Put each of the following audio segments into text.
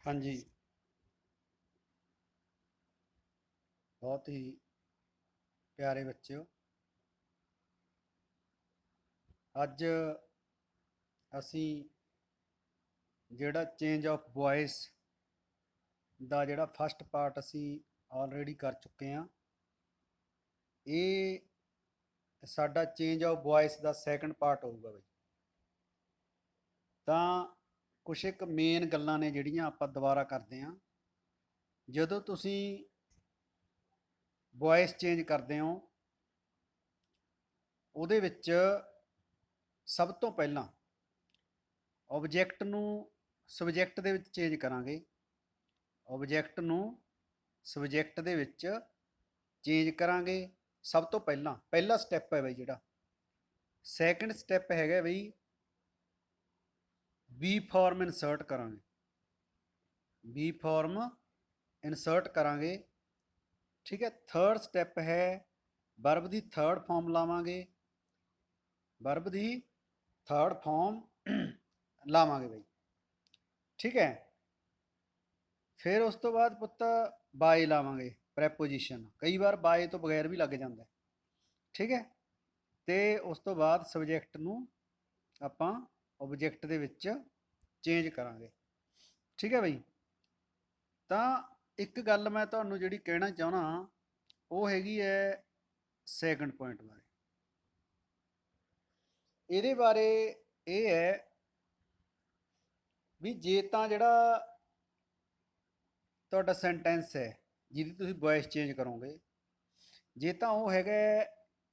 हाँ जी, बहुत ही प्यारे बच्चों। ਅੱਜ ਅਸੀਂ ਜਿਹੜਾ ਚੇਂਜ ਆਫ ਵੌਇਸ ਦਾ ਜਿਹੜਾ ਫਸਟ ਪਾਰਟ ਅਸੀਂ ਆਲਰੇਡੀ ਕਰ ਚੁੱਕੇ ਹਾਂ। ਇਹ ਸਾਡਾ change of voice the second part ਹੋਊਗਾ ਬਈ। ਤਾਂ ਕੁਛ ਇੱਕ ਮੇਨ ਗੱਲਾਂ ਨੇ ਜਿਹੜੀਆਂ ਆਪਾਂ ਦੁਬਾਰਾ ਕਰਦੇ ਹਾਂ। ਜਦੋਂ ਤੁਸੀਂ ਵੌਇਸ ਚੇਂਜ ਕਰਦੇ ਹੋ ਉਹਦੇ ਵਿੱਚ ਸਭ ਤੋਂ ਪਹਿਲਾਂ ਆਬਜੈਕਟ ਨੂੰ ਸਬਜੈਕਟ ਦੇ ਵਿੱਚ ਚੇਂਜ ਕਰਾਂਗੇ। ਆਬਜੈਕਟ ਨੂੰ ਸਬਜੈਕਟ ਦੇ ਵਿੱਚ ਚੇਂਜ ਕਰਾਂਗੇ। ਸਭ ਤੋਂ ਪਹਿਲਾ ਸਟੈਪ ਹੈ ਬਈ ਜਿਹੜਾ। ਸੈਕੰਡ ਸਟੈਪ ਹੈਗਾ ਬਈ ਬੀ ਫਾਰਮ ਇਨਸਰਟ ਕਰਾਂਗੇ। ਬੀ ਫਾਰਮ ਇਨਸਰਟ ਕਰਾਂਗੇ, ਠੀਕ ਹੈ। ਥਰਡ ਸਟੈਪ ਹੈ ਵਰਬ ਦੀ ਥਰਡ ਫਾਰਮ ਲਾਵਾਂਗੇ। ਵਰਬ ਦੀ ਥਰਡ ਫਾਰਮ ਲਾਵਾਂਗੇ ਬਈ, ਠੀਕ ਹੈ। ਫਿਰ ਉਸ ਤੋਂ ਬਾਅਦ ਪੁੱਤ ਬਾਏ ਲਾਵਾਂਗੇ, ਪ੍ਰੈਪੋਜੀਸ਼ਨ। ਕਈ ਵਾਰ ਬਾਏ ਤੋਂ ਬਗੈਰ ਵੀ ਲੱਗ ਜਾਂਦਾ, ਠੀਕ ਹੈ। ਤੇ ਉਸ ਤੋਂ ਬਾਅਦ ਸਬਜੈਕਟ ਨੂੰ ਆਪਾਂ ਆਬਜੈਕਟ ਦੇ ਵਿੱਚ ਚੇਂਜ ਕਰਾਂਗੇ, ਠੀਕ ਹੈ ਬਈ। ਤਾਂ ਇੱਕ ਗੱਲ ਮੈਂ ਤੁਹਾਨੂੰ ਜਿਹੜੀ ਕਹਿਣਾ ਚਾਹੁੰਦਾ ਉਹ ਹੈਗੀ ਹੈ ਸੈਕੰਡ ਪੁਆਇੰਟ ਬਾਰੇ। ਇਹਦੇ ਬਾਰੇ ਇਹ ਹੈ ਵੀ ਜੇ ਤਾਂ ਜਿਹੜਾ ਤੁਹਾਡਾ ਸੈਂਟੈਂਸ ਹੈ ਜਿਹਦੀ ਤੁਸੀਂ ਵੌਇਸ ਚੇਂਜ ਕਰੋਗੇ, ਜੇ ਤਾਂ ਉਹ ਹੈਗਾ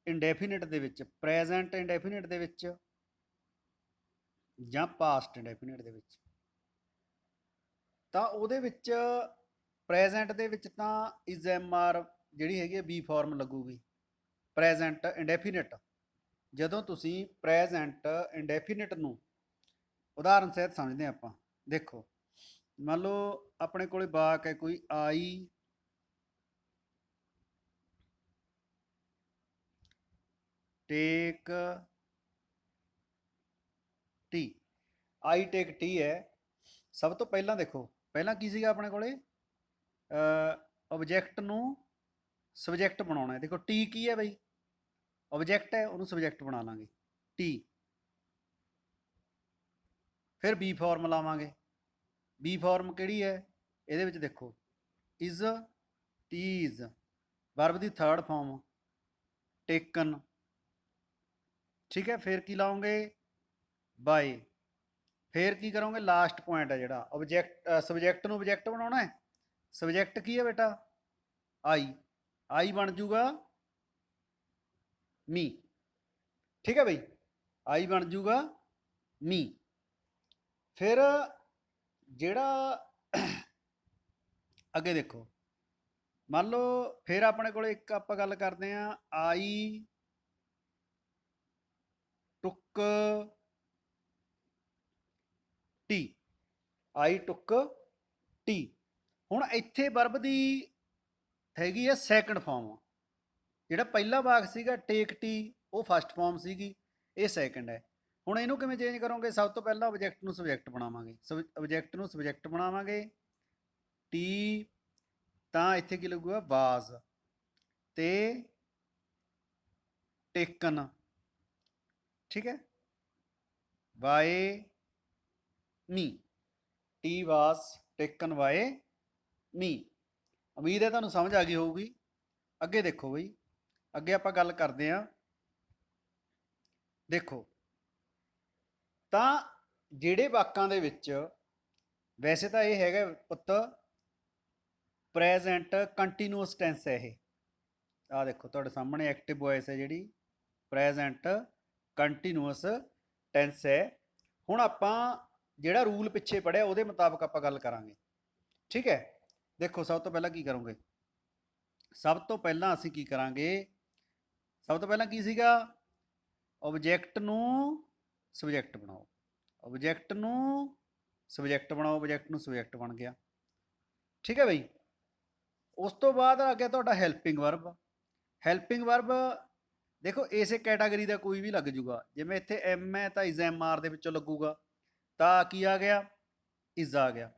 ਇੰਡੈਫੀਨਿਟ ਦੇ ਵਿੱਚ, ਪ੍ਰੈਜ਼ੈਂਟ ਇੰਡੈਫੀਨਿਟ ਦੇ ਵਿੱਚ ਜਾਂ ਪਾਸਟ ਇੰਡੈਫੀਨਿਟ ਦੇ ਵਿੱਚ, ਤਾਂ ਉਹਦੇ ਵਿੱਚ ਪ੍ਰੈਜ਼ੈਂਟ ਦੇ ਵਿੱਚ ਤਾਂ ਇਜ਼ ਐਮ ਆਰ ਜਿਹੜੀ ਹੈਗੀ ਬੀ ਫਾਰਮ ਲੱਗੂਗੀ। ਪ੍ਰੈਜ਼ੈਂਟ ਇੰਡੈਫੀਨਿਟ, ਜਦੋਂ ਤੁਸੀਂ ਪ੍ਰੈਜ਼ੈਂਟ ਇੰਡੈਫੀਨਿਟ ਨੂੰ ਉਦਾਹਰਨ ਸਹਿਤ ਸਮਝਦੇ ਹਾਂ ਆਪਾਂ। ਦੇਖੋ, ਮੰਨ ਲਓ ਆਪਣੇ ਕੋਲੇ ਵਾਕ ਹੈ ਕੋਈ, ਆਈ ਟੇਕ ਟੀ। ਆਈ ਟੇਕ ਟੀ ਹੈ। ਸਭ ਤੋਂ ਪਹਿਲਾਂ ਦੇਖੋ, ਪਹਿਲਾਂ ਕੀ ਸੀਗਾ ਆਪਣੇ ਕੋਲੇ? ਆਬਜੈਕਟ ਨੂੰ ਸਬਜੈਕਟ ਬਣਾਉਣਾ ਹੈ। ਦੇਖੋ ਟੀ ਕੀ ਹੈ ਬਈ? ਆਬਜੈਕਟ ਹੈ, ਉਹਨੂੰ ਸਬਜੈਕਟ ਬਣਾ ਲਾਂਗੇ ਟੀ। ਫਿਰ ਬੀ ਫਾਰਮ ਲਾਵਾਂਗੇ। ਬੀ ਫਾਰਮ ਕਿਹੜੀ ਹੈ ਇਹਦੇ ਵਿੱਚ? ਦੇਖੋ ਇਜ਼, ਟੀਜ਼, ਵਰਬ ਦੀ ਥਰਡ ਫਾਰਮ ਟੇਕਨ, ਠੀਕ ਹੈ। ਫਿਰ ਕੀ ਲਾਓਗੇ? ਬਾਏ। ਫਿਰ ਕੀ ਕਰੋਗੇ? ਲਾਸਟ ਪੁਆਇੰਟ ਹੈ ਜਿਹੜਾ ਆਬਜੈਕਟ, ਸਬਜੈਕਟ ਨੂੰ ਆਬਜੈਕਟ ਬਣਾਉਣਾ ਹੈ। ਸਬਜੈਕਟ ਕੀ ਹੈ ਬੇਟਾ? ਆਈ। ਆਈ ਬਣ ਜੂਗਾ ਮੀ, ਠੀਕ ਹੈ ਬਈ। ਆਈ ਬਣ ਜੂਗਾ ਮੀ। ਫਿਰ ਜਿਹੜਾ ਅੱਗੇ ਦੇਖੋ, ਮੰਨ ਲਓ ਫਿਰ ਆਪਣੇ ਕੋਲ ਇੱਕ ਆਪਾਂ ਗੱਲ ਕਰਦੇ ਹਾਂ, ਆਈ ਟੁੱਕ ਟੀ। ਆਈ ਟੁੱਕ ਟੀ। ਹੁਣ ਇੱਥੇ ਵਰਬ ਦੀ ਹੈਗੀ ਹੈ ਸੈਕੰਡ ਫਾਰਮ। ਜਿਹੜਾ ਪਹਿਲਾ ਵਾਕ ਸੀਗਾ ਟੇਕ ਟੀ, ਉਹ ਫਸਟ ਫਾਰਮ ਸੀਗੀ, ਇਹ ਸੈਕੰਡ ਹੈ। ਹੁਣ ਇਹਨੂੰ ਕਿਵੇਂ ਚੇਂਜ ਕਰੋਗੇ? ਸਭ ਤੋਂ ਪਹਿਲਾਂ ਆਬਜੈਕਟ ਨੂੰ ਸਬਜੈਕਟ ਬਣਾਵਾਂਗੇ। ਆਬਜੈਕਟ ਨੂੰ ਸਬਜੈਕਟ ਬਣਾਵਾਂਗੇ ਟੀ, ਤਾਂ ਇੱਥੇ ਕੀ ਲੱਗੂਗਾ? ਵਾਜ਼ ਤੇ ਟੇਕਨ, ਠੀਕ ਹੈ। ਬਾਏ ਮੀ, ਟੀ ਵਾਸ ਟੇਕਨ ਬਾਏ ਮੀ। ਉਮੀਦ ਹੈ ਤੁਹਾਨੂੰ ਸਮਝ ਆ ਗਈ ਹੋਊਗੀ। ਅੱਗੇ ਦੇਖੋ ਬਈ, ਅੱਗੇ ਆਪਾਂ ਗੱਲ ਕਰਦੇ ਹਾਂ। ਦੇਖੋ, ਤਾਂ ਜਿਹੜੇ ਵਾਕਾਂ ਦੇ ਵਿੱਚ, ਵੈਸੇ ਤਾਂ ਇਹ ਹੈਗਾ ਪੁੱਤ ਪ੍ਰੈਜ਼ੈਂਟ ਕੰਟੀਨਿਊਸ ਟੈਂਸ ਹੈ ਇਹ। ਆਹ ਦੇਖੋ ਤੁਹਾਡੇ ਸਾਹਮਣੇ ਐਕਟਿਵ ਵੌਇਸ ਹੈ ਜਿਹੜੀ, ਪ੍ਰੈਜ਼ੈਂਟ ਕੰਟੀਨਿਊਸ ਟੈਂਸ ਹੈ। ਹੁਣ ਆਪਾਂ ਜਿਹੜਾ ਰੂਲ ਪਿੱਛੇ ਪੜਿਆ ਉਹਦੇ ਮੁਤਾਬਕ ਆਪਾਂ ਗੱਲ ਕਰਾਂਗੇ, ਠੀਕ ਹੈ। ਦੇਖੋ ਸਭ ਤੋਂ ਪਹਿਲਾਂ ਕੀ ਕਰੋਗੇ? ਸਭ ਤੋਂ ਪਹਿਲਾਂ ਅਸੀਂ ਕੀ ਕਰਾਂਗੇ? ਸਭ ਤੋਂ ਪਹਿਲਾਂ ਕੀ ਸੀਗਾ? ਆਬਜੈਕਟ ਨੂੰ ਸਬਜੈਕਟ ਬਣਾਓ। ਆਬਜੈਕਟ ਨੂੰ ਸਬਜੈਕਟ ਬਣਾਓ, ਆਬਜੈਕਟ ਨੂੰ ਸਬਜੈਕਟ ਬਣ ਗਿਆ, ਠੀਕ ਹੈ ਬਈ। ਉਸ ਤੋਂ ਬਾਅਦ ਆ ਗਿਆ ਤੁਹਾਡਾ ਹੈਲਪਿੰਗ ਵਰਬ। ਹੈਲਪਿੰਗ ਵਰਬ ਦੇਖੋ ਇਸੇ ਕੈਟਾਗਰੀ ਦਾ ਕੋਈ ਵੀ ਲੱਗ ਜੂਗਾ। ਜਿਵੇਂ ਇੱਥੇ ਐਮ ਹੈ ਤਾਂ ਇਜ਼ ਐਮ ਆਰ ਦੇ ਵਿੱਚੋਂ ਲੱਗੂਗਾ, ਤਾਂ ਕੀ ਆ ਗਿਆ? ਇਜ਼ ਆ ਗਿਆ।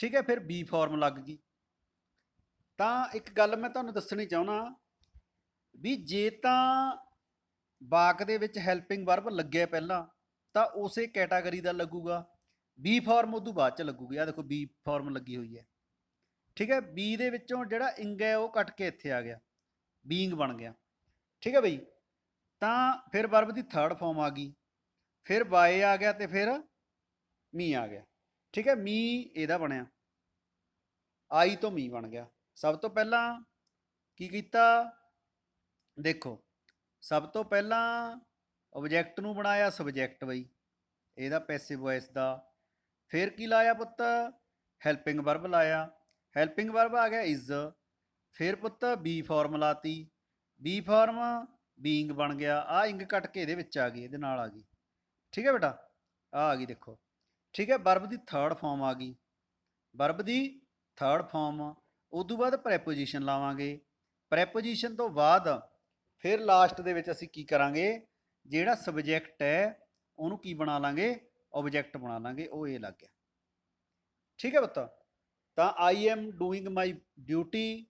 ठीक है, फिर बी फॉर्म लग गई। ਤਾਂ ਇੱਕ ਗੱਲ ਮੈਂ ਤੁਹਾਨੂੰ ਦੱਸਣੀ ਚਾਹੁੰਦਾ ਵੀ ਜੇ ਤਾਂ ਵਾਕ ਦੇ ਵਿੱਚ ਹੈਲਪਿੰਗ ਵਰਬ ਲੱਗਿਆ ਪਹਿਲਾਂ ਤਾਂ ਉਸੇ ਕੈਟਾਗਰੀ ਦਾ ਲੱਗੂਗਾ। ਬੀ ਫਾਰਮ ਉਦੋਂ ਬਾਅਦ ਚ ਲੱਗੂਗੀ। ਆ ਦੇਖੋ ਬੀ ਫਾਰਮ ਲੱਗੀ ਹੋਈ ਹੈ। ਠੀਕ ਹੈ, ਬੀ ਦੇ ਵਿੱਚੋਂ ਜਿਹੜਾ ਇੰਗ ਹੈ ਉਹ ਕੱਟ ਕੇ ਇੱਥੇ ਆ ਗਿਆ, ਬੀਇੰਗ ਬਣ ਗਿਆ। ਠੀਕ ਹੈ ਬਈ, ਤਾਂ ਫਿਰ ਵਰਬ ਦੀ ਥਰਡ ਫਾਰਮ ਆ ਗਈ, ਫਿਰ ਬਾਏ ਆ ਗਿਆ ਤੇ ਫਿਰ ਮੀ ਆ ਗਿਆ। ਠੀਕ ਹੈ, ਮੀ ਇਹਦਾ ਬਣਿਆ, ਆਈ ਤੋਂ ਮੀ ਬਣ ਗਿਆ। ਸਭ ਤੋਂ ਪਹਿਲਾਂ ਕੀ ਕੀਤਾ ਦੇਖੋ, ਸਭ ਤੋਂ ਪਹਿਲਾਂ ਆਬਜੈਕਟ ਨੂੰ ਬਣਾਇਆ ਸਬਜੈਕਟ ਬਈ, ਇਹਦਾ ਪੈਸਿਵ ਵੌਇਸ ਦਾ। ਫਿਰ ਕੀ ਲਾਇਆ ਪੁੱਤ, ਹੈਲਪਿੰਗ ਵਰਬ ਲਾਇਆ, ਹੈਲਪਿੰਗ ਵਰਬ ਆ ਗਿਆ ਇਜ਼। ਫਿਰ ਪੁੱਤ ਬੀ ਫਾਰਮ ਲਾਤੀ, ਬੀ ਫਾਰਮ ਬੀਇੰਗ ਬਣ ਗਿਆ। ਆ ਇੰਗ ਕੱਟ ਕੇ ਇਹਦੇ ਵਿੱਚ ਆ ਗਈ, ਇਹਦੇ ਨਾਲ ਆ ਗਈ। ਠੀਕ ਹੈ ਬੇਟਾ, ਆ ਗਈ ਦੇਖੋ। ਠੀਕ ਹੈ, ਵਰਬ ਦੀ ਥਰਡ ਫਾਰਮ ਆ ਗਈ, ਵਰਬ ਦੀ ਥਰਡ ਫਾਰਮ। ਉਦੋਂ ਬਾਅਦ ਪ੍ਰੈਪੋਜੀਸ਼ਨ ਲਾਵਾਂਗੇ, ਪ੍ਰੈਪੋਜੀਸ਼ਨ ਤੋਂ ਬਾਅਦ ਫਿਰ ਲਾਸਟ ਦੇ ਵਿੱਚ ਅਸੀਂ ਕੀ ਕਰਾਂਗੇ, ਜਿਹੜਾ ਸਬਜੈਕਟ ਹੈ ਉਹਨੂੰ ਕੀ ਬਣਾ ਲਾਂਗੇ, ਆਬਜੈਕਟ ਬਣਾ ਲਾਂਗੇ। ਉਹ ਇਹ ਲੱਗ ਗਿਆ। ਠੀਕ ਹੈ ਪੁੱਤ, ਤਾਂ I am doing my duty,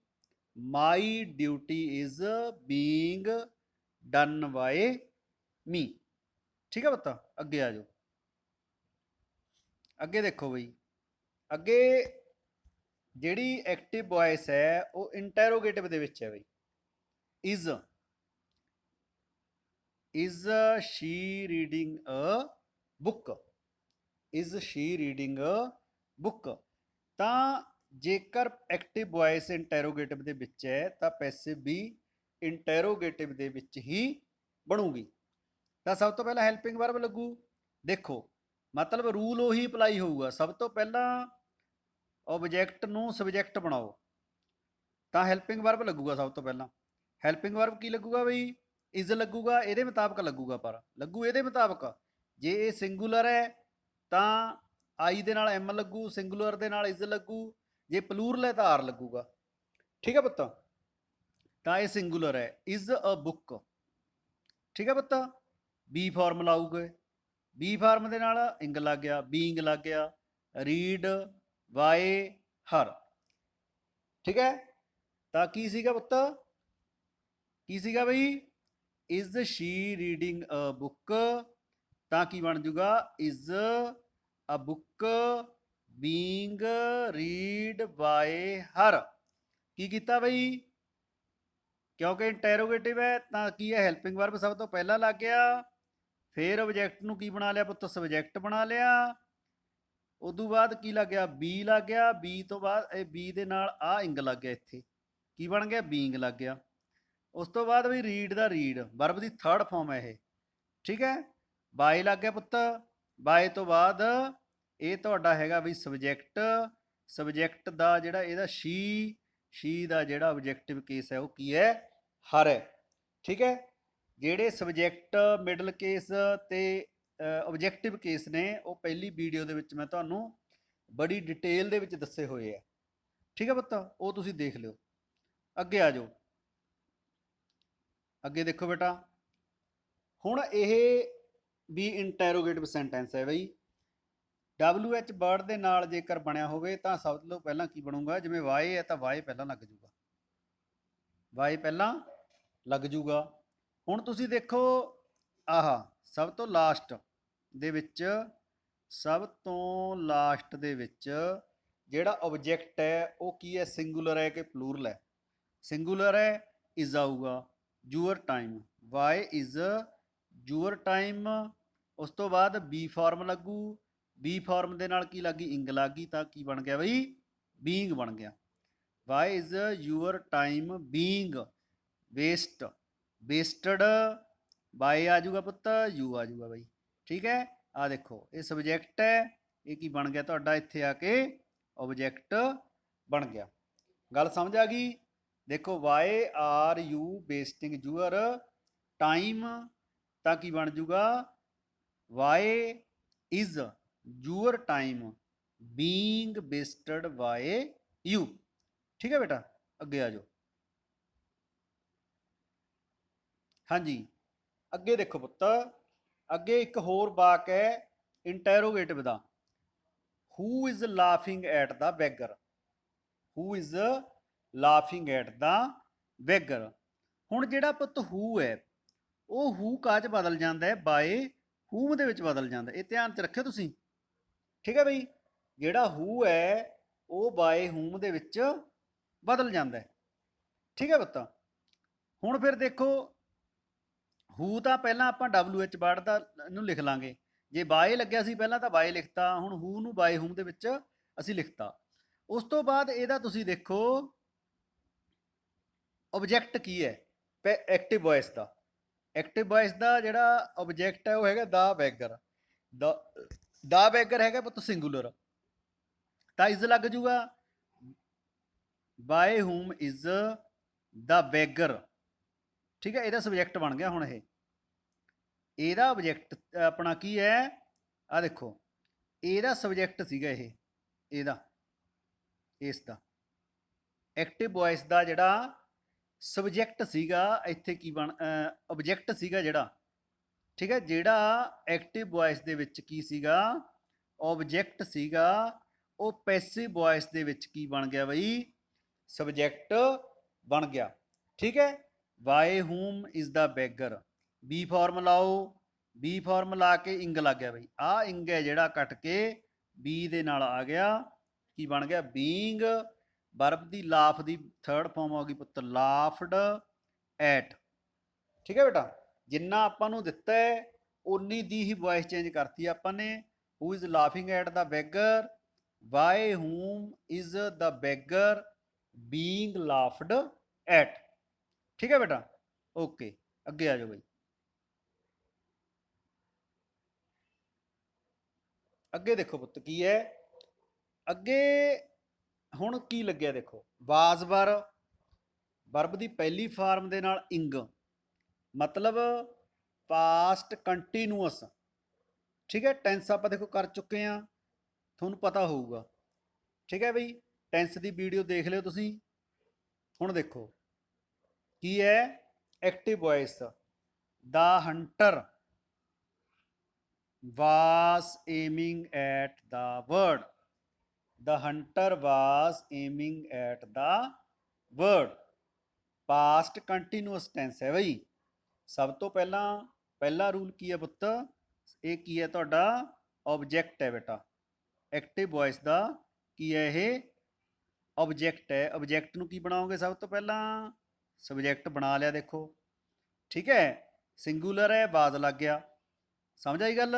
my duty is being done by me. ਠੀਕ ਹੈ ਪੁੱਤ, ਅੱਗੇ ਆ ਜਾਓ। ਅੱਗੇ ਦੇਖੋ ਬਈ, ਅੱਗੇ ਜਿਹੜੀ ਐਕਟਿਵ ਵੌਇਸ ਹੈ ਉਹ ਇੰਟੈਰੋਗੇਟਿਵ ਦੇ ਵਿੱਚ ਹੈ ਬਈ। Is she reading a book, is she reading a book. ਤਾਂ ਜੇਕਰ ਐਕਟਿਵ ਵੌਇਸ ਇੰਟੈਰੋਗੇਟਿਵ ਦੇ ਵਿੱਚ ਹੈ ਤਾਂ ਪੈਸਿਵ ਵੀ ਇੰਟੈਰੋਗੇਟਿਵ ਦੇ ਵਿੱਚ ਹੀ ਬਣੂਗੀ। ਤਾਂ ਸਭ ਤੋਂ ਪਹਿਲਾਂ ਹੈਲਪਿੰਗ ਵਰਬ ਲੱਗੂ। ਦੇਖੋ ਮਤਲਬ ਰੂਲ ਉਹੀ ਅਪਲਾਈ ਹੋਊਗਾ, ਸਭ ਤੋਂ ਪਹਿਲਾਂ ਆਬਜੈਕਟ ਨੂੰ ਸਬਜੈਕਟ ਬਣਾਓ ਤਾਂ ਹੈਲਪਿੰਗ ਵਰਬ ਲੱਗੂਗਾ ਸਭ ਤੋਂ ਪਹਿਲਾਂ। ਹੈਲਪਿੰਗ ਵਰਬ ਕੀ ਲੱਗੂਗਾ ਬਈ, ਇਜ਼ ਲੱਗੂਗਾ, ਇਹਦੇ ਮੁਤਾਬਕ ਲੱਗੂਗਾ, ਪਰ ਲੱਗੂ ਇਹਦੇ ਮੁਤਾਬਕ। ਜੇ ਇਹ ਸਿੰਗੂਲਰ ਹੈ ਤਾਂ ਆਈ ਦੇ ਨਾਲ ਐਮ ਲੱਗੂ, ਸਿੰਗੂਲਰ ਦੇ ਨਾਲ ਇਜ਼ ਲੱਗੂ, ਜੇ ਪਲੂਰਲ ਹੈ ਤਾਂ ਆਰ ਲੱਗੂਗਾ। ਠੀਕ ਹੈ ਪੁੱਤ, ਤਾਂ ਇਹ ਸਿੰਗੂਲਰ ਹੈ, ਇਜ਼ ਅ ਬੁੱਕ। ਠੀਕ ਹੈ ਪੁੱਤ, ਬੀ ਫਾਰਮ ਲਾਊਗੇ, ਬੀ ਫਾਰਮ ਦੇ ਨਾਲ ਇੰਗ ਲੱਗ ਗਿਆ, ਬੀਇੰਗ ਲੱਗ ਗਿਆ, ਰੀਡ ਬਾਏ ਹਰ। ਠੀਕ ਹੈ, ਤਾਂ ਕੀ ਸੀਗਾ ਪੁੱਤ, ਕੀ ਸੀਗਾ ਬਈ, is she reading a book. ਤਾਂ ਕੀ ਬਣ ਜੂਗਾ, is a book being read by her. ਕੀ ਕੀਤਾ ਬਈ, ਕਿਉਂਕਿ ਇੰਟੈਰੋਗੇਟਿਵ ਹੈ ਤਾਂ ਕੀ ਹੈ, ਹੈਲਪਿੰਗ ਵਰਬ ਸਭ ਤੋਂ ਪਹਿਲਾਂ ਲੱਗ ਗਿਆ, ਫਿਰ ਆਬਜੈਕਟ ਨੂੰ ਕੀ ਬਣਾ ਲਿਆ ਪੁੱਤ, ਸਬਜੈਕਟ ਬਣਾ ਲਿਆ। ਉਦੋਂ ਬਾਅਦ ਕੀ ਲੱਗ ਗਿਆ, ਬੀ ਲੱਗ ਗਿਆ, ਬੀ ਤੋਂ ਬਾਅਦ ਇਹ ਬੀ ਦੇ ਨਾਲ ਆ ਇੰਗ ਲੱਗ ਗਿਆ, ਇੱਥੇ ਕੀ ਬਣ ਗਿਆ, ਬੀਇੰਗ ਲੱਗ ਗਿਆ। ਉਸ ਤੋਂ ਬਾਅਦ ਵੀ ਰੀਡ ਦਾ ਰੀਡ, ਵਰਬ ਦੀ ਥਰਡ ਫਾਰਮ ਹੈ ਇਹ। ਠੀਕ ਹੈ, ਬਾਏ ਲੱਗ ਗਿਆ ਪੁੱਤ, ਬਾਏ ਤੋਂ ਬਾਅਦ ਇਹ ਤੁਹਾਡਾ ਹੈਗਾ ਵੀ ਸਬਜੈਕਟ, ਸਬਜੈਕਟ ਦਾ ਜਿਹੜਾ ਇਹਦਾ ਸ਼ੀ ਦਾ ਜਿਹੜਾ ਆਬਜੈਕਟਿਵ ਕੇਸ ਹੈ ਉਹ ਕੀ ਹੈ, ਹਰ ਹੈ। ਠੀਕ ਹੈ, ਜਿਹੜੇ ਸਬਜੈਕਟ ਮਿਡਲ ਕੇਸ ਤੇ ਆਬਜੈਕਟਿਵ ਕੇਸ ਨੇ ਉਹ ਪਹਿਲੀ ਵੀਡੀਓ ਦੇ ਵਿੱਚ ਮੈਂ ਤੁਹਾਨੂੰ ਬੜੀ ਡਿਟੇਲ ਦੇ ਵਿੱਚ ਦੱਸੇ ਹੋਏ ਆ। ਠੀਕ ਹੈ ਪੁੱਤ, ਉਹ ਤੁਸੀਂ ਦੇਖ ਲਿਓ। ਅੱਗੇ ਆ ਜਾਓ, ਅੱਗੇ ਦੇਖੋ ਬੇਟਾ, ਹੁਣ ਇਹ ਵੀ ਇੰਟੈਰੋਗੇਟਿਵ ਸੈਂਟੈਂਸ ਹੈ ਬਈ। WH ਵਰਡ ਦੇ ਨਾਲ ਜੇਕਰ ਬਣਿਆ ਹੋਵੇ ਤਾਂ ਸਭ ਤੋਂ ਪਹਿਲਾਂ ਕੀ ਬਣੂਗਾ, ਜਿਵੇਂ ਵਾਏ ਹੈ ਤਾਂ ਵਾਏ ਪਹਿਲਾਂ ਲੱਗ ਜੂਗਾ, ਵਾਏ ਪਹਿਲਾਂ ਲੱਗ ਜੂਗਾ। ਹੁਣ ਤੁਸੀਂ ਦੇਖੋ, ਆਹ ਸਭ ਤੋਂ ਲਾਸਟ ਦੇ ਵਿੱਚ, ਸਭ ਤੋਂ ਲਾਸਟ ਦੇ ਵਿੱਚ ਜਿਹੜਾ ਆਬਜੈਕਟ ਹੈ ਉਹ ਕੀ ਹੈ, ਸਿੰਗੂਲਰ ਹੈ ਕਿ ਪਲੂਰਲ ਹੈ, ਸਿੰਗੂਲਰ ਹੈ, ਇਜ਼ ਆਊਗਾ। Your time, Y is your time. ਉਸ ਤੋਂ ਬਾਅਦ ਬੀ ਫਾਰਮ ਲੱਗੂ, ਬੀ ਫਾਰਮ ਦੇ ਨਾਲ ਕੀ ਲੱਗੀ, ਇੰਗ ਲੱਗ ਗਈ, ਤਾਂ ਕੀ ਬਣ ਗਿਆ ਬਈ, ਬੀਇੰਗ ਬਣ ਗਿਆ। Why is your time being waste, wasted. By ਆ ਜਾਊਗਾ ਪੁੱਤ, ਯੂ ਆ ਜਾਊਗਾ ਬਈ। ਠੀਕ ਹੈ, ਆ ਦੇਖੋ ਇਹ ਸਬਜੈਕਟ ਹੈ, ਇਹ ਕੀ ਬਣ ਗਿਆ ਤੁਹਾਡਾ, ਇੱਥੇ ਆ ਕੇ ਆਬਜੈਕਟ ਬਣ ਗਿਆ। ਗੱਲ ਸਮਝ ਆ ਗਈ। ਦੇਖੋ why are you wasting your time, ਤਾਂ ਕੀ ਬਣ ਜੂਗਾ, why is your time being wasted by you. ਠੀਕ ਹੈ ਬੇਟਾ, ਅੱਗੇ ਆ ਜਾਓ। ਹਾਂਜੀ, ਅੱਗੇ ਦੇਖੋ ਪੁੱਤ, ਅੱਗੇ ਇੱਕ ਹੋਰ ਵਾਕ ਹੈ ਇੰਟੈਰੋਗੇਟਿਵ ਦਾ, who is laughing at the beggar, who is laughing at the beggar. ਹੁਣ ਜਿਹੜਾ ਪੁੱਤ ਹੂ ਹੈ ਉਹ ਹੂ ਕਾਜ ਬਦਲ ਜਾਂਦਾ ਹੈ, ਬਾਏ ਹੂਮ ਦੇ ਵਿੱਚ ਬਦਲ ਜਾਂਦਾ, ਇਹ ਧਿਆਨ 'ਚ ਰੱਖਿਓ ਤੁਸੀਂ। ਠੀਕ ਹੈ ਬਈ, ਜਿਹੜਾ ਹੂ ਹੈ ਉਹ ਬਾਏ ਹੂਮ ਦੇ ਵਿੱਚ ਬਦਲ ਜਾਂਦਾ ਹੈ। ਠੀਕ ਹੈ ਪੁੱਤ। ਹੁਣ ਫਿਰ ਦੇਖੋ ਹੂ ਤਾਂ ਪਹਿਲਾਂ ਆਪਾਂ WH ਵਰਡ ਦਾ ਨੂੰ ਲਿਖ ਲਾਂਗੇ, ਜੇ ਬਾਏ ਲੱਗਿਆ ਸੀ ਪਹਿਲਾਂ ਤਾਂ ਬਾਏ ਲਿਖਤਾ, ਹੁਣ ਹੂ ਨੂੰ ਬਾਏ ਹੂਮ ਦੇ ਵਿੱਚ ਅਸੀਂ ਲਿਖਤਾ। ਉਸ ਤੋਂ ਬਾਅਦ ਇਹਦਾ ਤੁਸੀਂ ਦੇਖੋ ਆਬਜੈਕਟ ਕੀ ਹੈ ਐਕਟਿਵ ਵੌਇਸ ਦਾ। ਐਕਟਿਵ ਵੌਇਸ ਦਾ ਜਿਹੜਾ ਆਬਜੈਕਟ ਹੈ ਉਹ ਹੈਗਾ ਦਾ ਬੈਗਰ। ਦਾ ਬੈਗਰ ਹੈਗਾ ਪੁੱਤ ਸਿੰਗੂਲਰ, ਤਾਂ ਇਜ਼ ਲੱਗ ਜੂਗਾ by whom is the beggar. ਠੀਕ ਹੈ, ਇਹਦਾ ਸਬਜੈਕਟ ਬਣ ਗਿਆ। ਹੁਣ ਇਹਦਾ ਆਬਜੈਕਟ ਆਪਣਾ ਕੀ ਹੈ, ਆ ਦੇਖੋ ਇਹਦਾ ਸਬਜੈਕਟ ਸੀਗਾ ਇਹ, ਇਹਦਾ ਇਸ ਦਾ ਐਕਟਿਵ ਵੌਇਸ ਦਾ ਜਿਹੜਾ ਸਬਜੈਕਟ ਸੀਗਾ ਇੱਥੇ ਕੀ ਬਣ ਆਬਜੈਕਟ ਸੀਗਾ ਜਿਹੜਾ। ਠੀਕ ਹੈ, ਜਿਹੜਾ ਐਕਟਿਵ ਵੌਇਸ ਦੇ ਵਿੱਚ ਕੀ ਸੀਗਾ ਆਬਜੈਕਟ ਸੀਗਾ, ਉਹ ਪੈਸਿਵ ਵੌਇਸ ਦੇ ਵਿੱਚ ਕੀ ਬਣ ਗਿਆ ਬਈ ਸਬਜੈਕਟ ਬਣ ਗਿਆ। ਠੀਕ ਹੈ, by whom is the beggar, be form ਲਾਓ, ਬੀ ਫਾਰਮ ਲਾ ਕੇ ਇੰਗ ਲੱਗ ਗਿਆ ਬਈ, ਆਹ ਇੰਗ ਹੈ ਜਿਹੜਾ ਕੱਟ ਕੇ ਬੀ ਦੇ ਨਾਲ ਆ ਗਿਆ, ਕੀ ਬਣ ਗਿਆ ਬੀਂਗ। ਵਰਬ ਦੀ ਲਾਫ ਦੀ ਥਰਡ ਫਾਰਮ ਹੋ ਗਈ ਪੁੱਤ ਲਾਫਡ ਐਟ। ਠੀਕ ਹੈ ਬੇਟਾ, ਜਿੰਨਾ ਆਪਾਂ ਨੂੰ ਦਿੱਤਾ ਹੈ ਉਨੀ ਦੀ ਹੀ ਵੌਇਸ ਚੇਂਜ ਕਰਤੀ ਆਪਾਂ ਨੇ। Who is laughing at the beggar, by whom is the beggar being laughed at. ਠੀਕ ਹੈ ਬੇਟਾ, ਓਕੇ ਅੱਗੇ ਆ ਜਾਓ ਬਈ। ਅੱਗੇ ਦੇਖੋ ਪੁੱਤ ਕੀ ਹੈ, ਅੱਗੇ ਹੁਣ ਕੀ ਲੱਗਿਆ ਦੇਖੋ, ਵਾਜ਼ ਵਰ ਵਰਬ ਦੀ ਪਹਿਲੀ ਫਾਰਮ ਦੇ ਨਾਲ ਇੰਗ, ਮਤਲਬ ਪਾਸਟ ਕੰਟੀਨਿਊਅਸ। ਠੀਕ ਹੈ, ਟੈਂਸ ਆਪਾਂ ਦੇਖੋ ਕਰ ਚੁੱਕੇ ਹਾਂ, ਤੁਹਾਨੂੰ ਪਤਾ ਹੋਊਗਾ। ਠੀਕ ਹੈ ਬਈ, ਟੈਂਸ ਦੀ ਵੀਡੀਓ ਦੇਖ ਲਿਓ ਤੁਸੀਂ। ਹੁਣ ਦੇਖੋ ਕੀ ਹੈ active voice, the hunter was aiming at the bird, the hunter was aiming at the bird। past continuous tense ਹੈ ਬਈ। ਸਭ ਤੋਂ ਪਹਿਲਾ ਰੂਲ ਕੀ ਹੈ ਪੁੱਤ, ਇਹ ਕੀ ਹੈ ਤੁਹਾਡਾ ਆਬਜੈਕਟ ਹੈ ਬੇਟਾ। ਐਕਟਿਵ ਵੌਇਸ ਦਾ ਕੀ ਹੈ ਇਹ ਆਬਜੈਕਟ ਹੈ। ਆਬਜੈਕਟ ਨੂੰ ਕੀ ਬਣਾਓਗੇ ਸਭ ਤੋਂ ਪਹਿਲਾਂ ਸਬਜੈਕਟ ਬਣਾ ਲਿਆ ਦੇਖੋ। ਠੀਕ ਹੈ, ਸਿੰਗੂਲਰ ਹੈ ਵਾਜ਼ ਲੱਗ ਗਿਆ, ਸਮਝ ਆਈ ਗੱਲ।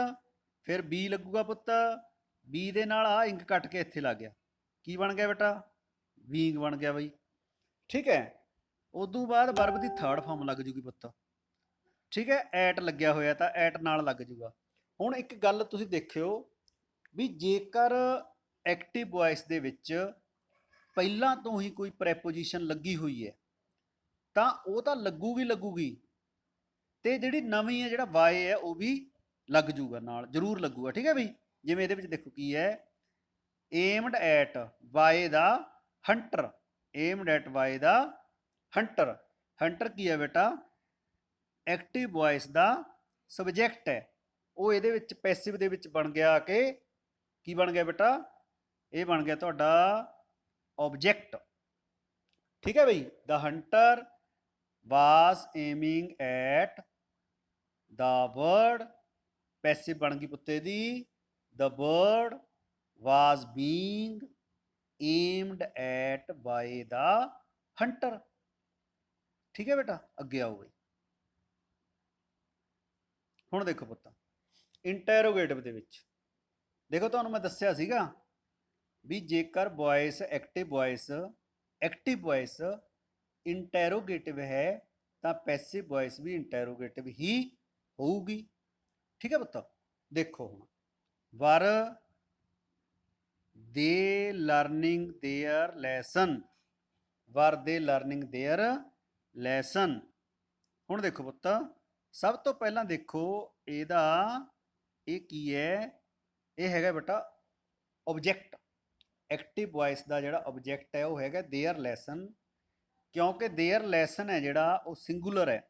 ਫਿਰ ਬੀ ਲੱਗੂਗਾ ਪੁੱਤ, ਬੀ ਦੇ ਨਾਲ ਆ ਇੰਕ ਕੱਟ ਕੇ ਇੱਥੇ ਲੱਗ ਗਿਆ, ਕੀ ਬਣ ਗਿਆ ਬੇਟਾ ਬੀਂਗ ਬਣ ਗਿਆ ਬਈ। ਠੀਕ ਹੈ, ਉਦੋਂ ਬਾਅਦ ਵਰਬ ਦੀ ਥਰਡ ਫਾਰਮ ਲੱਗ ਜੂਗੀ ਪੁੱਤ। ਠੀਕ ਹੈ, ਐਟ ਲੱਗਿਆ ਹੋਇਆ ਤਾਂ ਐਟ ਨਾਲ ਲੱਗ ਜੂਗਾ। ਹੁਣ ਇੱਕ ਗੱਲ ਤੁਸੀਂ ਦੇਖਿਓ ਵੀ ਜੇਕਰ ਐਕਟਿਵ ਵੌਇਸ ਦੇ ਵਿੱਚ ਪਹਿਲਾਂ ਤੋਂ ਹੀ ਕੋਈ ਪ੍ਰੈਪੋਜੀਸ਼ਨ ਲੱਗੀ ਹੋਈ ਹੈ ਤਾਂ ਉਹ ਤਾਂ ਲੱਗੂਗੀ, ਤੇ ਜਿਹੜੀ ਨਵੀਂ ਹੈ ਜਿਹੜਾ ਵਾਏ ਹੈ ਉਹ ਵੀ ਲੱਗ ਜੂਗਾ ਨਾਲ, ਜ਼ਰੂਰ ਲੱਗੂਗਾ। ਠੀਕ ਹੈ ਬਈ, ਜਿਵੇਂ ਇਹਦੇ ਵਿੱਚ ਦੇਖੋ ਕੀ ਹੈ aimed at Y the hunter, aimed at Y the hunter. Hunter ਕੀ ਹੈ ਬੇਟਾ ਐਕਟਿਵ ਵੌਇਸ ਦਾ ਸਬਜੈਕਟ ਹੈ, ਉਹ ਇਹਦੇ ਵਿੱਚ ਪੈਸਿਵ ਦੇ ਵਿੱਚ ਬਣ ਗਿਆ ਕਿ ਕੀ ਬਣ ਗਿਆ ਬੇਟਾ, ਇਹ ਬਣ ਗਿਆ ਤੁਹਾਡਾ ਆਬਜੈਕਟ। ਠੀਕ ਹੈ ਬਈ, the hunter was aiming at the bird, passive ਬਣ ਗਈ ਪੁੱਤੇ ਦੀ, the bird was being aimed at by the hunter। ਠੀਕ ਹੈ ਬੇਟਾ, ਅੱਗੇ ਆਓ ਬਈ। ਹੁਣ ਦੇਖੋ ਪੁੱਤ ਇੰਟੈਰੋਗੇਟਿਵ ਦੇ ਵਿੱਚ ਦੇਖੋ, ਤੁਹਾਨੂੰ ਮੈਂ ਦੱਸਿਆ ਸੀਗਾ ਵੀ ਜੇਕਰ ਵੌਇਸ ਐਕਟਿਵ ਵੌਇਸ ਇੰਟੈਰੋਗੇਟਿਵ ਹੈ ਤਾਂ ਪੈਸਿਵ ਵੌਇਸ ਵੀ ਇੰਟੈਰੋਗੇਟਿਵ ਹੀ ਹੋਊਗੀ। ਠੀਕ ਹੈ ਪੁੱਤ, ਦੇਖੋ ਹੁਣ ਵਰ ਦੇ ਲਰਨਿੰਗ ਦੇਅਰ ਲੈਸਨ, ਵਰ ਦੇ ਲਰਨਿੰਗ ਦੇਅਰ ਲੈਸਨ। ਹੁਣ ਦੇਖੋ ਪੁੱਤ ਸਭ ਤੋਂ ਪਹਿਲਾਂ ਦੇਖੋ ਇਹਦਾ ਇਹ ਕੀ ਹੈ, ਇਹ ਹੈਗਾ ਬੇਟਾ ਆਬਜੈਕਟ। ਐਕਟਿਵ ਵੌਇਸ ਦਾ ਜਿਹੜਾ ਆਬਜੈਕਟ ਹੈ ਉਹ ਹੈਗਾ ਦੇਅਰ ਲੈਸਨ, ਕਿਉਂਕਿ ਦੇਅਰ ਲੈਸਨ ਹੈ ਜਿਹੜਾ ਉਹ ਸਿੰਗੂਲਰ ਹੈ,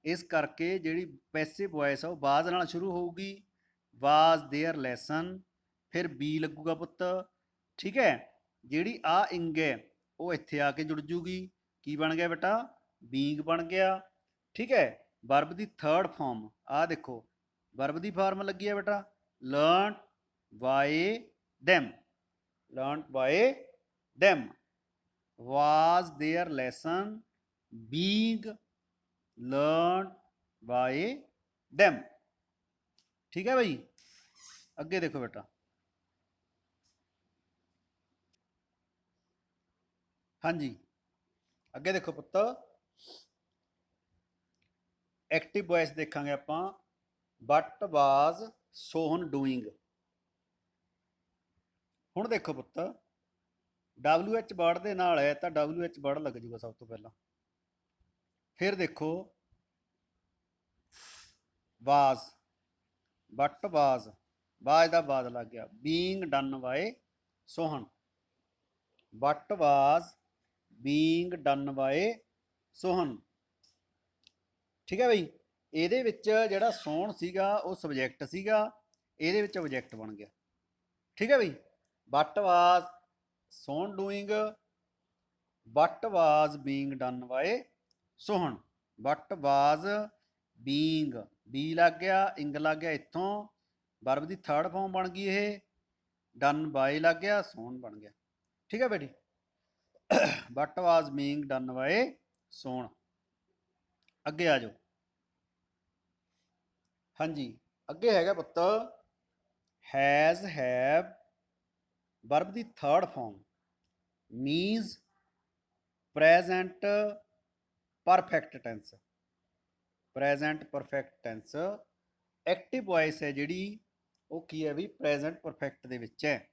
ਇਸ ਕਰਕੇ ਜਿਹੜੀ ਪੈਸਿਵ ਵੌਇਸ ਆ ਉਹ ਵਾਜ਼ ਨਾਲ ਸ਼ੁਰੂ ਹੋਊਗੀ, ਵਾਜ਼ ਦੇਅਰ ਲੈਸਨ ਫਿਰ ਬੀ ਲੱਗੂਗਾ ਪੁੱਤ। ਠੀਕ ਹੈ, ਜਿਹੜੀ ਆ ਇੰਗ ਹੈ ਉਹ ਇੱਥੇ ਆ ਕੇ ਜੁੜ ਜੂਗੀ, ਕੀ ਬਣ ਗਿਆ ਬੇਟਾ, ਬੀਂਗ ਬਣ ਗਿਆ। ਠੀਕ ਹੈ, ਵਰਬ ਦੀ ਥਰਡ ਫਾਰਮ ਆ ਦੇਖੋ, ਵਰਬ ਦੀ ਫਾਰਮ ਲੱਗੀ ਹੈ ਬੇਟਾ, learn by them, learned by them, was their lesson being learned by them। ठीक है भाई, ਅੱਗੇ ਦੇਖੋ ਬੇਟਾ। ਹਾਂਜੀ, ਅੱਗੇ ਦੇਖੋ ਪੁੱਤ, ਐਕਟਿਵ ਵੌਇਸ ਦੇਖਾਂਗੇ ਆਪਾਂ। ਵਟ ਵਾਜ਼ ਸੋਹਨ ਡੂਇੰਗ। ਹੁਣ ਦੇਖੋ ਪੁੱਤ, WH ਵਰਡ ਦੇ ਨਾਲ ਹੈ ਤਾਂ WH ਵਰਡ ਲੱਗ ਜੂਗਾ ਸਭ ਤੋਂ ਪਹਿਲਾਂ। ਫਿਰ ਦੇਖੋ ਵਾਜ਼, ਵਟ ਵਾਜ਼, ਵਾਜ਼ ਦਾ ਵਾਜ਼ ਲੱਗ ਗਿਆ, being done bye Sohan, what was being done bye Sohan. ਠੀਕ ਹੈ ਬਈ, ਇਹਦੇ ਵਿੱਚ ਜਿਹੜਾ ਸੋਹਣ ਸੀਗਾ ਉਹ ਸਬਜੈਕਟ ਸੀਗਾ, ਇਹਦੇ ਵਿੱਚ ਆਬਜੈਕਟ ਬਣ ਗਿਆ। ਠੀਕ ਹੈ ਬਈ, ਵਟ ਵਾਜ਼ ਸੋਹਣ doing, what was being done by Sohan, what was being, B ਲੱਗ ਗਿਆ, ਇੰਗ ਲੱਗ ਗਿਆ ਇੱਥੋਂ, ਵਰਬ ਦੀ ਥਰਡ ਫਾਰਮ ਬਣ ਗਈ ਇਹ, ਡਨ ਬਾਏ ਲੱਗ ਗਿਆ, ਸੋਹਣ ਬਣ ਗਿਆ। ਠੀਕ ਹੈ ਬੇਟੀ, what was being done by Sohan. ਅੱਗੇ ਆ ਜਾਓ। ਹਾਂਜੀ, ਅੱਗੇ ਹੈਗਾ ਪੁੱਤ ਹੈਜ਼ ਹੈਵ, ਵਰਬ ਦੀ third form, means present perfect tense, present perfect tense. Active voice ਹੈ ਜਿਹੜੀ ਉਹ ਕੀ ਹੈ ਵੀ ਪ੍ਰੈਜ਼ੈਂਟ ਪਰਫੈਕਟ ਦੇ ਵਿੱਚ ਹੈ।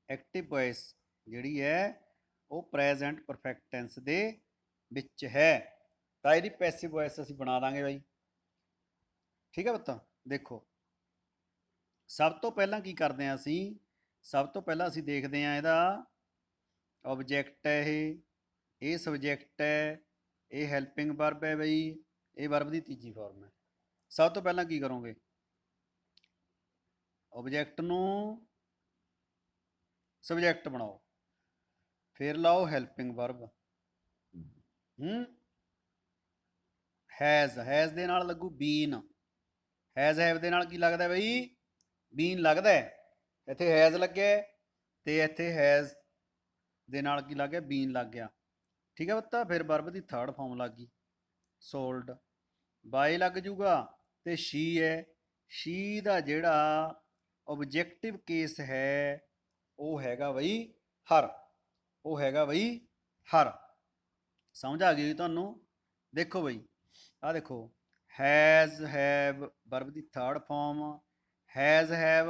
ਐਕਟਿਵ ਵੌਇਸ ਜਿਹੜੀ ਹੈ ਉਹ ਪ੍ਰੈਜ਼ੈਂਟ ਪਰਫੈਕਟ ਟੈਂਸ ਦੇ ਵਿੱਚ ਹੈ, ਤਾਂ ਇਹਦੀ ਪੈਸਿਵ ਵੌਇਸ ਅਸੀਂ ਬਣਾ ਦਾਂਗੇ ਬਾਈ। ਠੀਕ ਹੈ ਪੁੱਤ, ਦੇਖੋ ਸਭ ਤੋਂ ਪਹਿਲਾਂ ਕੀ ਕਰਦੇ ਹਾਂ ਅਸੀਂ, ਸਭ ਤੋਂ ਪਹਿਲਾਂ ਅਸੀਂ ਦੇਖਦੇ ਹਾਂ ਇਹਦਾ ਆਬਜੈਕਟ ਹੈ ਇਹ ਸਬਜੈਕਟ ਹੈ, ਇਹ ਹੈਲਪਿੰਗ ਵਰਬ ਹੈ ਬਈ, ਇਹ ਵਰਬ ਦੀ ਤੀਜੀ ਫਾਰਮ ਹੈ। ਸਭ ਤੋਂ ਪਹਿਲਾਂ ਕੀ ਕਰੋਗੇ, ਆਬਜੈਕਟ ਨੂੰ ਸਬਜੈਕਟ ਬਣਾਓ, ਫਿਰ ਲਾਓ ਹੈਲਪਿੰਗ ਵਰਬ। ਹੈਜ਼, ਹੈਜ਼ ਦੇ ਨਾਲ ਲੱਗੂ ਬੀਨ, ਹੈਜ਼ ਹੈਵ ਦੇ ਨਾਲ ਕੀ ਲੱਗਦਾ ਬਈ, ਬੀਨ ਲੱਗਦਾ। ਇੱਥੇ ਹੈਜ਼ ਲੱਗਿਆ ਤੇ ਇੱਥੇ ਹੈਜ਼ ਦੇ ਨਾਲ ਕੀ ਲੱਗ ਗਿਆ, ਬੀਨ ਲੱਗ ਗਿਆ। ਠੀਕ ਹੈ ਬੱਤਾ, ਫਿਰ ਵਰਬ ਦੀ ਥਰਡ ਫਾਰਮ ਲੱਗ ਗਈ, ਸੋਲਡ, ਬਾਏ ਲੱਗ ਜੂਗਾ ਤੇ ਸ਼ੀ ਹੈ, ਸ਼ੀ ਦਾ ਜਿਹੜਾ ਓਬਜੈਕਟਿਵ ਕੇਸ ਹੈ ਉਹ ਹੈਗਾ ਬਈ ਹਰ, ਉਹ ਹੈਗਾ ਬਈ ਹਰ। ਸਮਝ ਆ ਗਈ ਤੁਹਾਨੂੰ। ਦੇਖੋ ਬਈ ਆ ਦੇਖੋ, ਹੈਜ਼ ਹੈਵ ਵਰਬ ਦੀ third farm, has have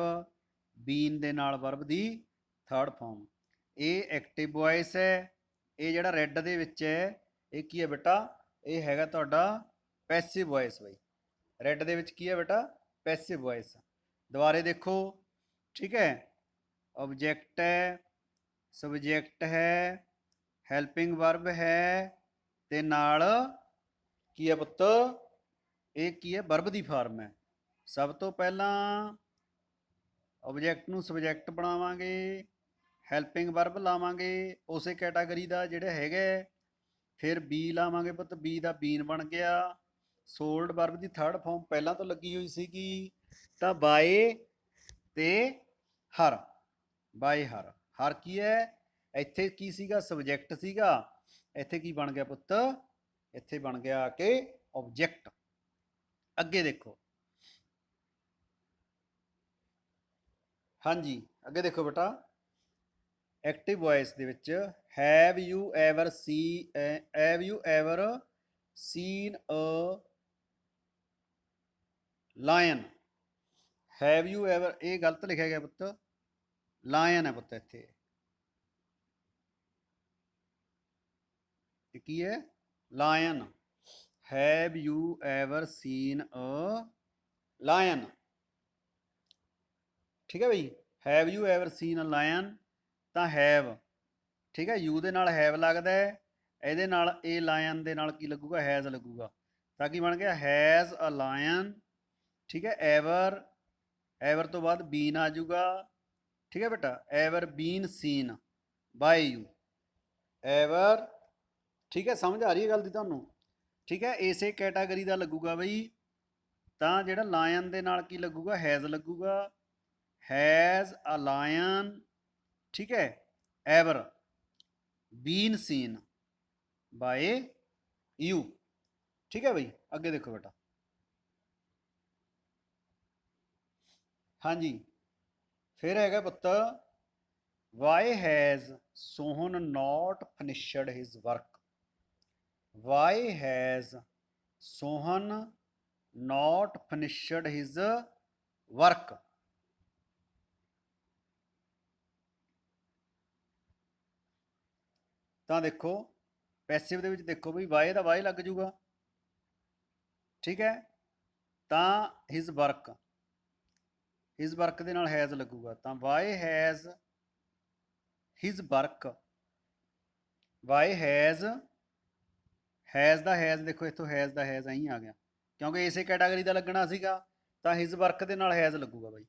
been ਦੇ ਨਾਲ ਵਰਬ ਦੀ ਥਰਡ ਫਾਰਮ, ਇਹ ਐਕਟਿਵ ਵੌਇਸ ਹੈ। ਇਹ ਜਿਹੜਾ ਰੈੱਡ ਦੇ ਵਿੱਚ ਹੈ ਇਹ ਕੀ ਹੈ ਬੇਟਾ, ਇਹ ਹੈਗਾ ਤੁਹਾਡਾ ਪੈਸਿਵ ਵੌਇਸ ਬਈ। ਰੈੱਡ ਦੇ ਵਿੱਚ ਕੀ ਹੈ ਬੇਟਾ, ਪੈਸਿਵ ਵੌਇਸ। ਦੁਬਾਰੇ ਦੇਖੋ, ਠੀਕ ਹੈ, ਆਬਜੈਕਟ ਹੈ, ਸਬਜੈਕਟ ਹੈ, ਹੈਲਪਿੰਗ ਵਰਬ ਹੈ ਤੇ ਨਾਲ ਕੀ ਹੈ ਪੁੱਤ, ਇਹ ਕੀ ਹੈ, ਵਰਬ ਦੀ ਫਾਰਮ ਹੈ। ਸਭ ਤੋਂ ਪਹਿਲਾਂ ਆਬਜੈਕਟ ਨੂੰ ਸਬਜੈਕਟ ਬਣਾਵਾਂਗੇ, ਹੈਲਪਿੰਗ ਵਰਬ ਲਾਵਾਂਗੇ ਉਸੇ ਕੈਟਾਗਰੀ ਦਾ ਜਿਹੜਾ ਹੈਗਾ, ਫਿਰ ਬੀ ਲਾਵਾਂਗੇ ਪੁੱਤ, ਬੀ ਦਾ ਬੀਨ ਬਣ ਗਿਆ। ਸੋਲਡ ਵਰਬ ਦੀ ਥਰਡ ਫਾਰਮ ਪਹਿਲਾਂ ਤੋਂ ਲੱਗੀ ਹੋਈ ਸੀਗੀ, ਤਾਂ ਬਾਏ ਤੇ ਹਰ, ਬਾਏ ਹਰ, ਹਰ ਕੀ ਹੈ, ਇੱਥੇ ਕੀ ਸੀਗਾ, ਸਬਜੈਕਟ ਸੀਗਾ, ਇੱਥੇ ਕੀ ਬਣ ਗਿਆ ਪੁੱਤ, ਇੱਥੇ ਬਣ ਗਿਆ ਕਿ ਆਬਜੈਕਟ। ਅੱਗੇ ਦੇਖੋ, ਹਾਂਜੀ ਅੱਗੇ ਦੇਖੋ ਬੇਟਾ, ਐਕਟਿਵ ਵੌਇਸ ਦੇ ਵਿੱਚ have you ever seen a lion, have you ever, ਇਹ ਗਲਤ ਲਿਖਿਆ ਗਿਆ ਪੁੱਤ, ਲਾਇਨ ਹੈ ਪੁੱਤ ਇੱਥੇ, ਇਹ ਕੀ ਹੈ, lion. Have you ever seen a lion. ਠੀਕ ਹੈ ਬਈ, have you ever seen a lion, ਤਾਂ ਹੈਵ, ਠੀਕ ਹੈ, ਯੂ ਦੇ ਨਾਲ ਹੈਵ ਲੱਗਦਾ ਹੈ, ਇਹਦੇ ਨਾਲ ਇਹ ਲਾਇਨ ਦੇ ਨਾਲ ਕੀ ਲੱਗੂਗਾ, ਹੈਜ਼ ਲੱਗੂਗਾ, ਤਾਂ ਕੀ ਬਣ ਗਿਆ, ਹੈਜ਼ ਅ ਲਾਇਨ। ਠੀਕ ਹੈ, ਐਵਰ ਐਵਰ ਤੋਂ ਬਾਅਦ ਬੀਨ ਆ ਜਾਊਗਾ। ਠੀਕ ਹੈ ਬੇਟਾ, ever been seen by you, ever. ਠੀਕ ਹੈ, ਸਮਝ ਆ ਰਹੀ ਹੈ ਗੱਲ ਦੀ ਤੁਹਾਨੂੰ? ਠੀਕ ਹੈ, ਇਸੇ ਕੈਟਾਗਰੀ ਦਾ ਲੱਗੂਗਾ ਬਈ, ਤਾਂ ਜਿਹੜਾ ਲਾਇਨ ਦੇ ਨਾਲ ਕੀ ਲੱਗੂਗਾ, ਹੈਜ਼ ਲੱਗੂਗਾ, ਹੈਜ਼ ਅ ਲਾਇਨ। ਠੀਕ ਹੈ, ever been seen by you. ਠੀਕ ਹੈ ਬਈ, ਅੱਗੇ ਦੇਖੋ ਬੇਟਾ। ਹਾਂਜੀ, ਫਿਰ ਹੈਗਾ ਪੁੱਤ, why has Sohan not finished his work. Why has Sohan not finished his work. ਤਾਂ ਦੇਖੋ ਪੈਸਿਵ ਦੇ ਵਿੱਚ ਦੇਖੋ ਬਈ ਵਾਈ ਦਾ ਵਾਈ ਲੱਗ ਜੂਗਾ। ਠੀਕ ਹੈ, ਤਾਂ ਹਿਜ਼ ਵਰਕ, ਹਿਜ਼ ਵਰਕ ਦੇ ਨਾਲ ਹੈਜ਼ ਲੱਗੂਗਾ, ਤਾਂ why has his work, why has, has ਦਾ ਹੈਜ਼ ਦੇਖੋ ਇੱਥੋਂ ਹੈਜ਼ ਦਾ ਹੈਜ਼ ਐਂ ਆ ਗਿਆ, ਕਿਉਂਕਿ ਇਸੇ ਕੈਟਾਗਰੀ ਦਾ ਲੱਗਣਾ ਸੀਗਾ, ਤਾਂ ਹਿਜ਼ ਵਰਕ ਦੇ ਨਾਲ ਹੈਜ਼ ਲੱਗੂਗਾ ਬਾਈ।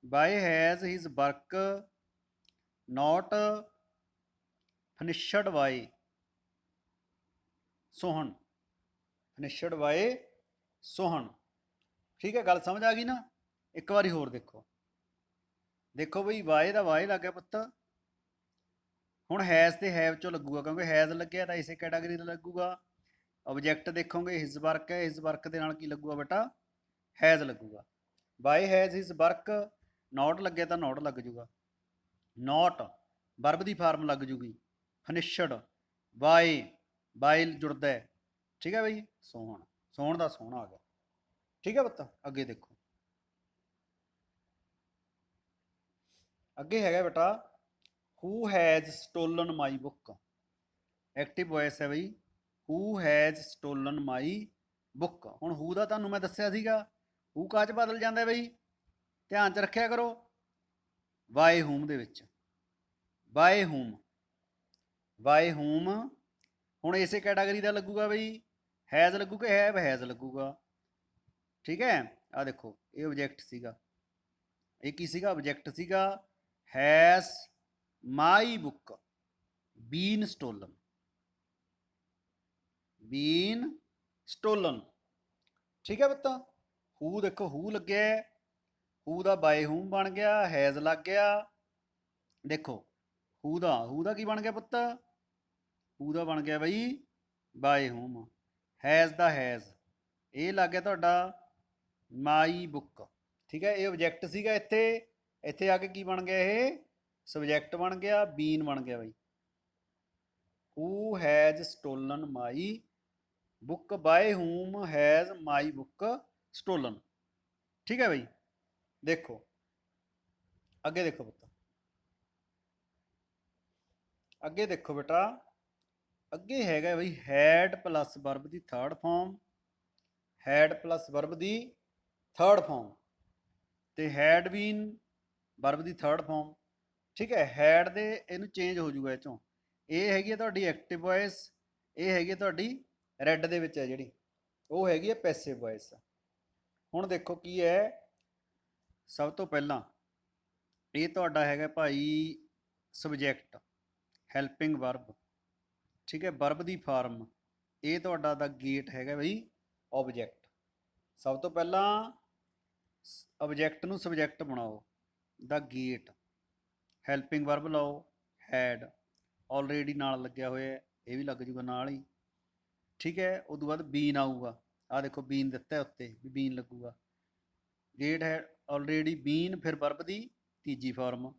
Y has his work not finished by Sohan, finished by Sohan. ਠੀਕ ਹੈ, ਗੱਲ ਸਮਝ ਆ ਗਈ ਨਾ? ਇੱਕ ਵਾਰੀ ਹੋਰ ਦੇਖੋ, ਦੇਖੋ ਬਈ ਵਾਏ ਦਾ ਵਾਏ ਲੱਗ ਗਿਆ ਪੁੱਤ, ਹੁਣ ਹੈਜ਼ ਤੇ ਹੈਵ ਚੋਂ ਲੱਗੂਗਾ, ਕਿਉਂਕਿ ਹੈਜ਼ ਲੱਗਿਆ ਤਾਂ ਇਸੇ ਕੈਟਾਗਰੀ ਦਾ ਲੱਗੂਗਾ। ਆਬਜੈਕਟ ਦੇਖੋਗੇ ਹਿਜ਼ ਵਰਕ ਹੈ, ਹਿਜ਼ ਵਰਕ ਦੇ ਨਾਲ ਕੀ ਲੱਗੂਗਾ ਬੇਟਾ, ਹੈਜ਼ ਲੱਗੂਗਾ। By has his work, not ਲੱਗਿਆ ਤਾਂ ਨੋਟ ਲੱਗ ਜੂਗਾ, ਨੋਟ ਵਰਬ ਦੀ ਫਾਰਮ ਲੱਗ ਜੂਗੀ। ਫਿਨਿਸ਼ਡ ਬਾਏ, ਬਾਏ ਜੁੜਦਾ ਹੈ। ਠੀਕ ਹੈ ਬਈ, ਸੋਹਣ, ਸੋਹਣ ਦਾ ਸੋਹਣਾ ਆ ਗਿਆ। ਠੀਕ ਹੈ ਪੁੱਤ, ਅੱਗੇ ਦੇਖੋ, ਅੱਗੇ ਹੈਗਾ ਬੇਟਾ, ਹੂ has stolen my book. Active voice ਹੈ ਬਈ, who has stolen my book. ਹੁਣ ਹੂ ਦਾ ਤੁਹਾਨੂੰ ਮੈਂ ਦੱਸਿਆ ਸੀਗਾ, ਹੂ ਕਾਹ 'ਚ ਬਦਲ ਜਾਂਦਾ ਬਈ, ਧਿਆਨ 'ਚ ਰੱਖਿਆ ਕਰੋ, ਬਾਏ ਹੂਮ ਦੇ ਵਿੱਚ, ਬਾਏ ਹੂਮ, ਬਾਏ ਹੂਮ। ਹੁਣ ਇਸੇ ਕੈਟਾਗਰੀ ਦਾ ਲੱਗੂਗਾ ਬਈ, ਹੈਜ਼ ਲੱਗੂਗਾ, ਹੈਵ ਹੈਜ਼ ਲੱਗੂਗਾ। ਠੀਕ ਹੈ, ਆ ਦੇਖੋ ਇਹ ਆਬਜੈਕਟ ਸੀਗਾ, ਇਹ ਕੀ ਸੀਗਾ, ਆਬਜੈਕਟ ਸੀਗਾ, has my book been stolen, been stolen. ਠੀਕ ਹੈ ਬੱਤਾ, ਹੂ ਦੇਖੋ ਹੂ ਲੱਗਿਆ, ਹੂ ਦਾ ਬਾਏ ਹੂਮ ਬਣ ਗਿਆ, ਹੈਜ਼ ਲੱਗ ਗਿਆ। ਦੇਖੋ ਹੂ ਦਾ ਕੀ ਬਣ ਗਿਆ ਪੁੱਤ, ਹੂ ਦਾ ਬਣ ਗਿਆ ਬਈ ਬਾਏ ਹੂਮ, ਹੈਜ਼ ਦਾ ਹੈਜ਼, ਇਹ ਲੱਗ ਗਿਆ ਤੁਹਾਡਾ ਮਾਈ ਬੁੱਕ। ਠੀਕ ਹੈ, ਇਹ ਆਬਜੈਕਟ ਸੀਗਾ ਇੱਥੇ, ਇੱਥੇ ਆ ਕੇ ਕੀ ਬਣ ਗਿਆ, ਇਹ ਸਬਜੈਕਟ ਬਣ ਗਿਆ, ਬੀਨ ਬਣ ਗਿਆ ਬਈ। Who has stolen my book, by whom has my book stolen. ਠੀਕ ਹੈ ਬਈ, ਦੇਖੋ ਅੱਗੇ ਦੇਖੋ ਪੁੱਤ, ਅੱਗੇ ਦੇਖੋ ਬੇਟਾ, ਅੱਗੇ ਹੈਗਾ ਬਈ ਹੈਡ ਪਲੱਸ ਵਰਬ ਦੀ third farm, head plus verb ਦੀ ਥਰਡ ਫਾਰਮ, ਤੇ ਹੈਡ ਬੀਨ ਵਰਬ ਦੀ ਥਰਡ ਫਾਰਮ। ਠੀਕ ਹੈ, ਹੈਡ ਦੇ ਇਹਨੂੰ ਚੇਂਜ ਹੋ ਜਾਊਗਾ ਇਹ ਚੋਂ, ਇਹ ਹੈਗੀ ਹੈ ਤੁਹਾਡੀ ਐਕਟਿਵ ਵੌਇਸ, ਇਹ ਹੈਗੀ ਹੈ ਤੁਹਾਡੀ ਰੈੱਡ ਦੇ ਵਿੱਚ ਹੈ ਜਿਹੜੀ, ਉਹ ਹੈਗੀ ਹੈ ਪੈਸਿਵ ਵੌਇਸ। ਹੁਣ ਦੇਖੋ ਕੀ ਹੈ, ਸਭ ਤੋਂ ਪਹਿਲਾਂ ਇਹ ਤੁਹਾਡਾ ਹੈਗਾ ਭਾਈ ਸਬਜੈਕਟ, ਹੈਲਪਿੰਗ ਵਰਬ। ਠੀਕ ਹੈ, ਵਰਬ ਦੀ ਫਾਰਮ, ਇਹ ਤੁਹਾਡਾ ਦਾ ਗੇਟ ਹੈਗਾ ਬਈ ਆਬਜੈਕਟ। ਸਭ ਤੋਂ ਪਹਿਲਾਂ ਆਬਜੈਕਟ ਨੂੰ ਸਬਜੈਕਟ ਬਣਾਓ, ਦਾ ਗੇਟ, ਹੈਲਪਿੰਗ ਵਰਬ ਲਾਓ, ਹੈਡ ਆਲਰੇਡੀ ਨਾਲ ਲੱਗਿਆ ਹੋਇਆ, ਇਹ ਵੀ ਲੱਗ ਜੂਗਾ ਨਾਲ ਹੀ। ਠੀਕ ਹੈ, ਉਦੋਂ ਬਾਅਦ ਬੀਨ ਆਊਗਾ, ਆਹ ਦੇਖੋ ਬੀਨ ਦਿੱਤਾ ਉੱਤੇ ਵੀ ਬੀਨ ਲੱਗੂਗਾ, ਗੇਟ ਹੈ ਆਲਰੇਡੀ ਬੀਨ, ਫਿਰ ਵਰਬ ਦੀ ਤੀਜੀ ਫਾਰਮ,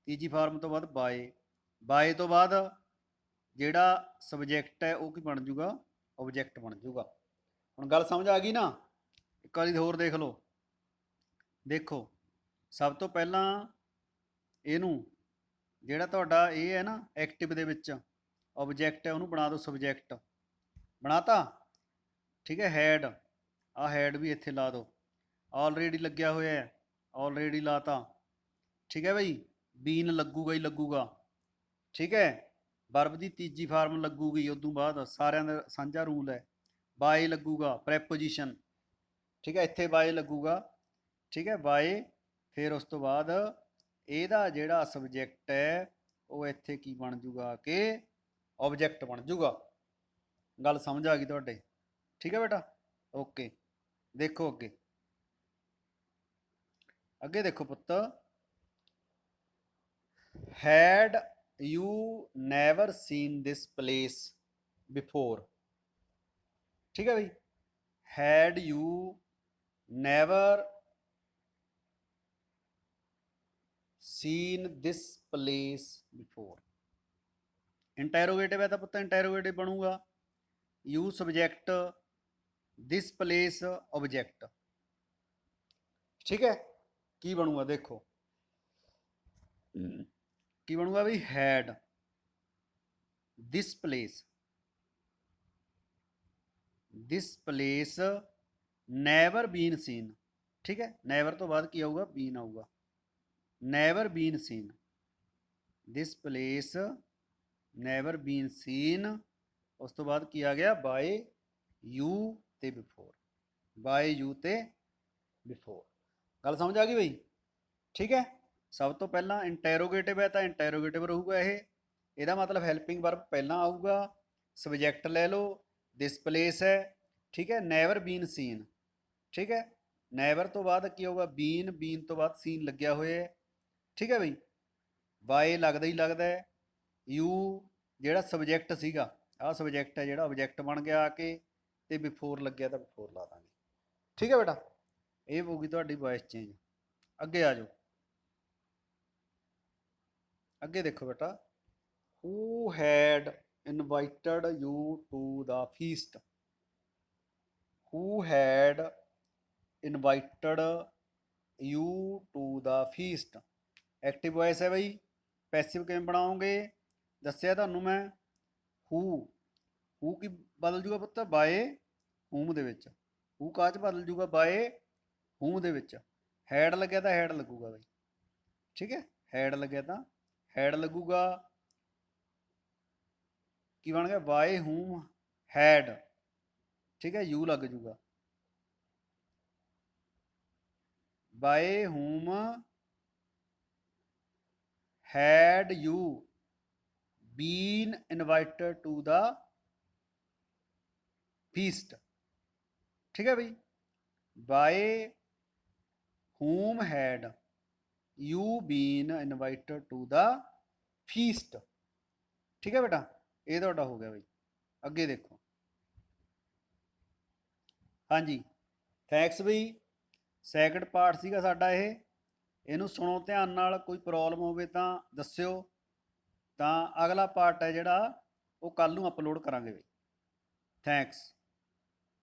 ਤੀਜੀ ਫਾਰਮ ਤੋਂ ਬਾਅਦ ਬਾਏ, ਬਾਏ ਤੋਂ ਬਾਅਦ ਜਿਹੜਾ ਸਬਜੈਕਟ ਹੈ ਉਹ ਕੀ ਬਣ ਜੂਗਾ, ਆਬਜੈਕਟ ਬਣ ਜੂਗਾ। ਹੁਣ ਗੱਲ ਸਮਝ ਆ ਗਈ ਨਾ? ਇੱਕ ਵਾਰੀ ਹੋਰ ਦੇਖ ਲਓ, ਦੇਖੋ ਸਭ ਤੋਂ ਪਹਿਲਾਂ ਇਹਨੂੰ, ਜਿਹੜਾ ਤੁਹਾਡਾ ਇਹ ਹੈ ਨਾ ਐਕਟਿਵ ਦੇ ਵਿੱਚ ਆਬਜੈਕਟ ਹੈ, ਉਹਨੂੰ ਬਣਾ ਦਿਓ ਸਬਜੈਕਟ, ਬਣਾਤਾ। ਠੀਕ ਹੈ, ਹੈਡ, ਆਹ ਹੈਡ ਵੀ ਇੱਥੇ ਲਾ ਦਿਓ, ਆਲਰੇਡੀ ਲੱਗਿਆ ਹੋਇਆ ਹੈ, ਆਲਰੇਡੀ ਲਾਤਾ। ਠੀਕ ਹੈ ਬਈ, ਬੀਨ ਲੱਗੂਗਾ ਹੀ ਲੱਗੂਗਾ। ਠੀਕ ਹੈ, ਵਰਬ ਦੀ ਤੀਜੀ ਫਾਰਮ ਲੱਗੂਗੀ, ਉਦੋਂ ਬਾਅਦ ਸਾਰਿਆਂ ਦਾ ਸਾਂਝਾ ਰੂਲ ਹੈ, ਬਾਏ ਲੱਗੂਗਾ ਪ੍ਰੈਪੋਜੀਸ਼ਨ। ਠੀਕ ਹੈ, ਇੱਥੇ ਬਾਏ ਲੱਗੂਗਾ। ਠੀਕ ਹੈ, ਬਾਏ ਫਿਰ ਉਸ ਤੋਂ ਬਾਅਦ ਇਹਦਾ ਜਿਹੜਾ ਸਬਜੈਕਟ ਹੈ ਉਹ ਇੱਥੇ ਕੀ ਬਣ ਜੂਗਾ ਕਿ ਆਬਜੈਕਟ ਬਣ ਜੂਗਾ। ਗੱਲ ਸਮਝ ਆ ਗਈ ਤੁਹਾਡੇ? ਠੀਕ ਹੈ ਬੇਟਾ, ਓਕੇ। ਦੇਖੋ ਅੱਗੇ, ਅੱਗੇ ਦੇਖੋ ਪੁੱਤ, had you never seen this place before। ठीक है भाई, had you never seen this place before। Interrogative है तो पुत्त इंटैरोगेटिव बनूगा, you subject, this place object. ठीक है, की बनूगा देखो, की बनूगा भाई, had this place, this place never been seen. ठीक है, नैवर तो बाद की आऊगा, बीन आऊगा, never been seen, this place never been seen. उस तो बाद की आ गया बाय यू ते बिफोर, बाय यू ते बिफोर। गल समझ आ गई बई? ठीक है, सब तो पहला इंटैरोगेटिव है तो इंटैरोगेटिव रहूगा ये, ਇਹਦਾ मतलब हैल्पिंग वर्ब पहला आऊगा, सब्जैक्ट ले लो, दिस प्लेस है। ठीक है, नैवर बीन सीन। ठीक है, नैवर तो बाद की होगा बीन, बीन तो बाद सीन लग्या होया है। ठीक है बई, बाय लगदा ही लगदा है, यू ਜਿਹੜਾ ਸਬਜੈਕਟ ਸੀਗਾ, ਆਹ ਸਬਜੈਕਟ ਹੈ ਜਿਹੜਾ ਆਬਜੈਕਟ ਬਣ ਗਿਆ ਆ ਕੇ, ਤੇ ਬਿਫੋਰ ਲੱਗਿਆ ਤਾਂ ਬਿਫੋਰ ਲਾ ਦਾਂਗੇ। ਠੀਕ ਹੈ ਬੇਟਾ, ਇਹ ਹੋਊਗੀ ਤੁਹਾਡੀ ਵੌਇਸ ਚੇਂਜ। ਅੱਗੇ ਆ ਜਾਓ, ਅੱਗੇ ਦੇਖੋ ਬੇਟਾ, who had invited you to the feast। who had invited you to the feast। Active voice ਹੈ ਬਈ, ਪੈਸਿਵ ਕਿਵੇਂ ਬਣਾਓਗੇ ਦੱਸਿਆ ਤੁਹਾਨੂੰ ਮੈਂ। ਹੂ ਕੀ ਬਦਲ ਜੂਗਾ ਪੁੱਤ, ਬਾਏ ਹੂਮ ਦੇ ਵਿੱਚ। ਹੂ ਕਾਹ 'ਚ ਬਦਲ ਜੂਗਾ, ਬਾਏ ਹੂਮ ਦੇ ਵਿੱਚ। ਹੈਡ ਲੱਗਿਆ ਤਾਂ ਹੈਡ ਲੱਗੂਗਾ ਬਈ। ਠੀਕ ਹੈ, ਹੈਡ ਲੱਗਿਆ ਤਾਂ ਹੈਡ ਲੱਗੂਗਾ। ਕੀ ਬਣ ਗਿਆ, ਬਾਏ ਹੂਮ ਹੈਡ। ਠੀਕ ਹੈ, ਯੂ ਲੱਗ ਜੂਗਾ, by whom had you been invited to the feast। ठीक है भाई, by whom had you been invited to the feast। ठीक है बेटा, ये ਤੁਹਾਡਾ ਹੋ ਗਿਆ भाई। ਅੱਗੇ ਦੇਖੋ, ਹਾਂਜੀ ਥੈਂਕਸ ਬਈ, ਸੈਕਿੰਡ ਪਾਰਟ ਸੀਗਾ ਸਾਡਾ ਇਹ, ਇਹਨੂੰ ਸੁਣੋ ਧਿਆਨ ਨਾਲ, ਕੋਈ ਪ੍ਰੋਬਲਮ ਹੋਵੇ ਤਾਂ ਦੱਸਿਓ। ਤਾਂ ਅਗਲਾ ਪਾਰਟ ਹੈ ਜਿਹੜਾ ਉਹ ਕੱਲ ਨੂੰ ਅਪਲੋਡ ਕਰਾਂਗੇ ਬਈ। ਥੈਂਕਸ।